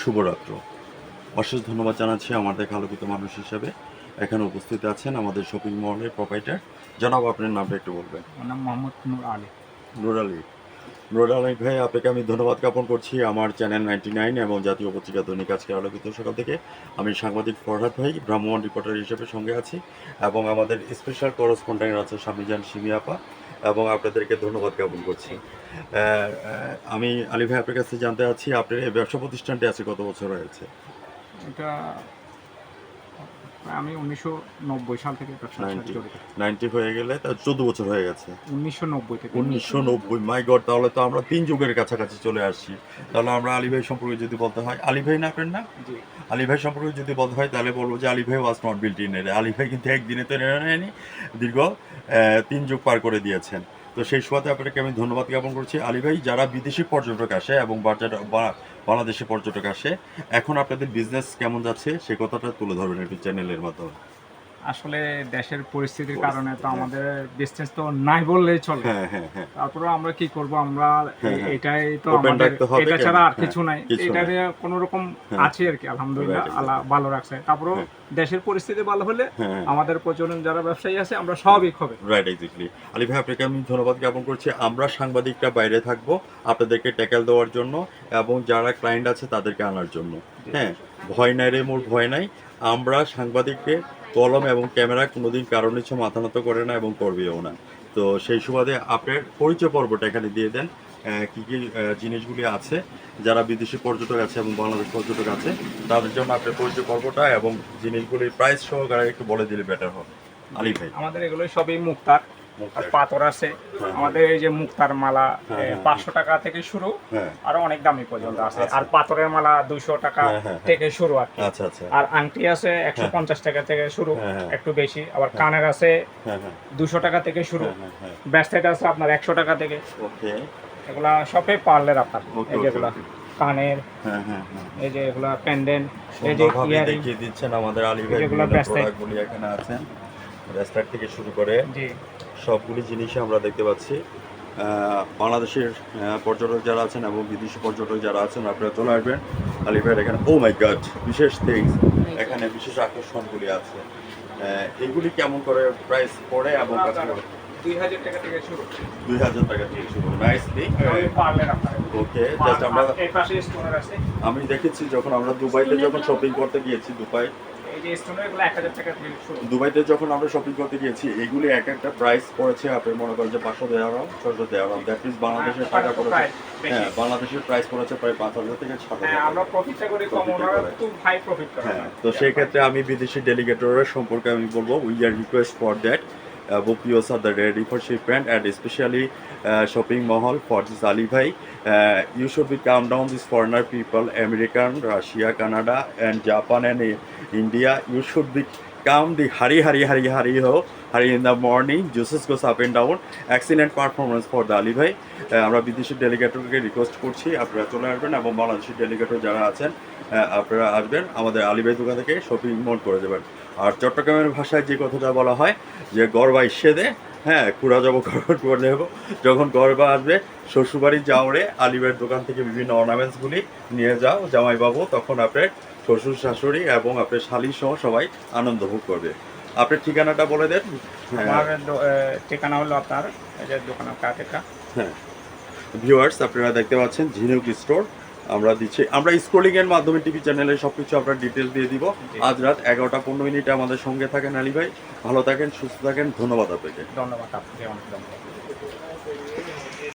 শুভরাত্র। অশেষ ধন্যবাদ জানাচ্ছি আমাদের আলোকিত মানুষ হিসেবে এখানে উপস্থিত আছেন আমাদের শপিং মলের প্রোপাইটার। জানাবো আপনার নামটা একটু বলবেন। আমার নাম মোহাম্মদ নূর আলী। নুর আলী। নুর আলী ভাই, আপনাকে আমি ধন্যবাদ জ্ঞাপন করছি আমার চ্যানেল 99 এবং জাতীয় পত্রিকা দৈনিক আজকে আলোকিত সকাল থেকে। আমি সাংবাদিক ফরহাদ ভাই ভ্রাম্যমাণ রিপোর্টার হিসেবে সঙ্গে আছি এবং আমাদের স্পেশাল করসপন্ডেন্ট আছে স্বামীজান সিমি আপা, এবং আপনাদেরকে ধন্যবাদ জ্ঞাপন করছি। আমি আলী ভাই আপনার কাছে জানতে চাচ্ছি, আপনার এই ব্যবসা প্রতিষ্ঠানটি আছে কত বছর হয়েছে? এটা আমি 1990 সাল থেকে ব্যবসার সাথে জড়িত। 90 হয়ে গেলে তা 14 বছর হয়ে গেছে। 1990 থেকে। 1990, মাই গড, তাহলে তো আমরা 3 যুগের কাছাকাছি চলে আসছি। তাহলে আমরা আলী ভাই সম্পর্কে যদি বলতে হয়, আলী ভাই না আপনার না? জি। আলী ভাই সম্পর্কে যদি বলতে হয় তাহলে বলবো যে আলী ভাই was not built in a day. Ali ভাই কিন্তু একদিনে তো নেয়নি, দীর্ঘ 3 যুগ পার করে দিয়েছেন। তো সেই সুবাদে আপনাকে আমি ধন্যবাদ জ্ঞাপন করছি। আলী ভাই, যারা বিদেশি পর্যটক আসে এবং বাংলাদেশি পর্যটক আসে, এখন আপনাদের বিজনেস কেমন যাচ্ছে সে কথাটা তুলে ধরবেন একটু চ্যানেলের মাধ্যমে। আসলে দেশের পরিস্থিতির কারণে তো আমাদের বিজনেস তো নাই বললেই চলে। তারপরে আমরা কি করব, আমরা এটাই তো আমাদের, এটা ছাড়া আর কিছু নাই। এটা নিয়ে কোনো রকম আছে আর কি, আলহামদুলিল্লাহ আল্লাহ ভালো রাখছে। তারপরে দেশের পরিস্থিতি ভালো হলে আমাদের প্রচলন যারা ব্যবসায়ী আছে আমরা স্বাভাবিক হবে। Right, exactly. আলী ভাই, আপনাকে আমি ধন্যবাদ জ্ঞাপন করছি। আমরা সাংবাদিকরা বাইরে থাকবো আপনাদেরকে ট্যাকেল দেওয়ার জন্য এবং যারা ক্লায়েন্ট আছে তাদেরকে আনার জন্য। হ্যাঁ, ভয় নাই রে মোর, ভয় নাই। আমরা সাংবাদিককে কলম এবং ক্যামেরা কোনোদিন কারণ ইচ্ছে মাথা নত করে না এবং করবেও না। তো সেই সুবাদে আপনার পরিচয় পর্বটা এখানে দিয়ে দেন, কী কী জিনিসগুলি আছে, যারা বিদেশি পর্যটক আছে এবং বাংলাদেশ পর্যটক আছে তাদের জন্য আপনার পরিচয় পর্বটা এবং জিনিসগুলির প্রাইস সহকারে একটু বলে দিলে বেটার হবে আলী ভাই। আমাদের এগুলো সবই মুক্তার আর পাথর আছে। আমাদের এই যে মুক্তার মালা 500 টাকা থেকে শুরু, আরো অনেক দামি পর্যন্ত আছে। আর পাথরের মালা 200 টাকা থেকে শুরু আর কি। আর আংটি আছে 150 টাকা থেকে শুরু, একটু বেশি। আবার কানের আছে 200 টাকা থেকে শুরু। ব্রেসলেট আছে আপনার 100 টাকা থেকে। এগুলা সবই পার্লের আপনার, এই যেগুলা কানের, এই যে এগুলা পেন্ডেন্ট, এই যে ইয়ারিং দেখিয়ে দিচ্ছেন আমাদের আলী ভাই। এগুলা প্রোডাক্টগুলি এখানে আছে, ব্রেসলেট থেকে শুরু করে সবগুলি জিনিসই আমরা দেখতে পাচ্ছি। বাংলাদেশের পর্যটক যারা আছেন এবং বিদেশি পর্যটক যারা আছেন আপনারা চলে আসবেন আলী ভাইয়ের এখানে। ও মাই গড, বিশেষ থিংস এখানে, বিশেষ আকর্ষণগুলি আছে। এইগুলি কেমন করে প্রাইস পড়ে এবং 2000 টাকা থেকে শুরু। 2000 টাকা থেকে শুরু। নাইসলি। ওকে, জাস্ট আমরা এই পাশে স্টোনার আছে। আমি দেখেছি যখন আমরা দুবাইতে যখন শপিং করতে গিয়েছি, দুবাইতে যখন আমরা শপিং করতে গিয়েছি, এগুলি এক একটা প্রাইস পড়েছে আপনি মনে করেন যে 500 দেওয়ার, 600 দেওয়ার, দ্যাট মিনস বাংলাদেশের টাকা পড়েছে। হ্যাঁ, বাংলাদেশের প্রাইস পড়েছে প্রায় 5000 থেকে 7000। আমরা প্রফিটটা করি কম, ওনারা তো হাই প্রফিট করে। হ্যাঁ, তো সেই ক্ষেত্রে আমি বিদেশি ডেলিগেটরের সম্পর্কে আমি বলবো, we are request for that BPOs are the ready for shipment and especially shopping mall for this Ali Bhai. You should be calm down these foreigner people, American, Russia, Canada and Japan and India. You should be calm. The hurry in the morning. Juices goes up and down. Excellent performance for the Ali Bhai. আমরা বিদেশি ডেলিগেটরকে request করছি আপনারা চলে আসবেন এবং বাংলাদেশি ডেলিগেটর যারা আছেন আপনারা আসবেন আমাদের আলী ভাই দোকান থেকে শপিং মল করে দেবেন। আর চট্টগ্রামের ভাষায় যে কথাটা বলা হয় যে গরবা ইসে দে, হ্যাঁ, কুড়া যাবো করে নেবো। যখন গরবা আসবে শ্বশুরবাড়ি যাও রে, আলী ভাইয়ের দোকান থেকে বিভিন্ন অর্নামেন্টসগুলি নিয়ে যাও জামাইবাবু, তখন আপনার শ্বশুর শাশুড়ি এবং আপনার শালি সহ সবাই আনন্দ ভোগ করবে। আপনার ঠিকানাটা বলে দেন। আমার ঠিকানা হলো আপনার এই যে দোকানের কাছেটা। হ্যাঁ ভিউয়ার্স, আপনারা দেখতে পাচ্ছেন ঝিনুক স্টোর আমরা দিচ্ছি। আমরা স্ক্রলিং এর মাধ্যমে টিভি চ্যানেলে সবকিছু আপনার ডিটেলস দিয়ে দিব। আজ রাত 11টা 15 আমাদের সঙ্গে থাকেন আলী ভাই। ভালো থাকেন, সুস্থ থাকেন। ধন্যবাদ আপনাকে। ধন্যবাদ আপনাকে, অনেক ধন্যবাদ।